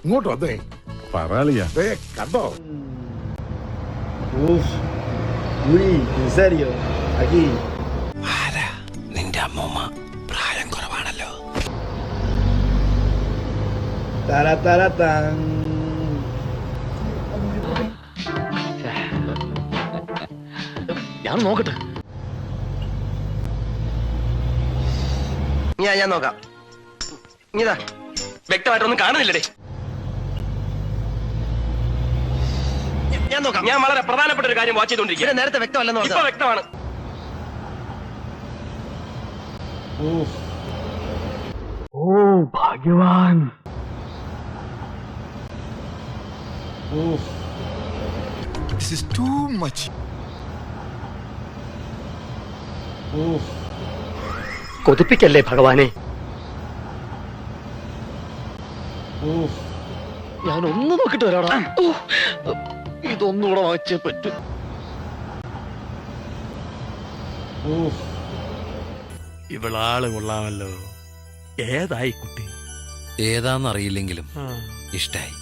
ഇങ്ങോട്ട് വന്നേ. പറയാളിയാ കണ്ടോ? നിന്റെ അമ്മൂമ്മ പ്രായം കുറവാണല്ലോ. ഞാൻ നോക്കട്ടെ. ഞാൻ നോക്കാം. ഇതാ വ്യക്തമായിട്ടൊന്നും കാണുന്നില്ലടേ. ഞാൻ നോക്കാം. ഞാൻ വളരെ പ്രധാനപ്പെട്ട ഒരു കാര്യം വാച്ച് ചെയ്തോണ്ടിരിക്കുക. നേരത്തെ വ്യക്തമല്ലെന്ന് ഇപ്പൊ വ്യക്തമാണ്. ഓ ഭാഗ്യവാൻ. This is too much. കൊതിപ്പിക്കല്ലേ ഭഗവാനെ. ഞാൻ ഒന്ന് നോക്കിട്ട് വരാടാ. ഇതൊന്നുകൂടെ വായിച്ചേ പറ്റൂ. ഇവളാള് കൊള്ളാമല്ലോ. ഏതായി കുട്ടി? ഏതാന്നറിയില്ലെങ്കിലും ഇഷ്ടായി.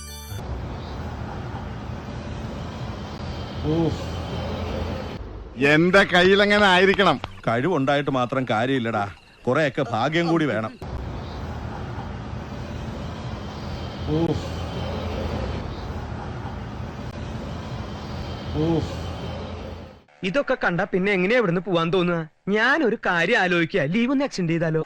എന്റെ കയ്യിലെങ്ങനെ ആയിരിക്കണം. കഴിവുണ്ടായിട്ട് മാത്രം കാര്യമില്ലടാ, കുറെയൊക്കെ ഭാഗ്യം കൂടി വേണം. ഇതൊക്കെ കണ്ട പിന്നെ എങ്ങനെയാ ഇവിടുന്ന് പോവാൻ തോന്നുക? ഞാനൊരു കാര്യം ആലോചിക്കുക, ലീവ് ഒന്ന് എക്സ്റ്റെൻഡ് ചെയ്താലോ?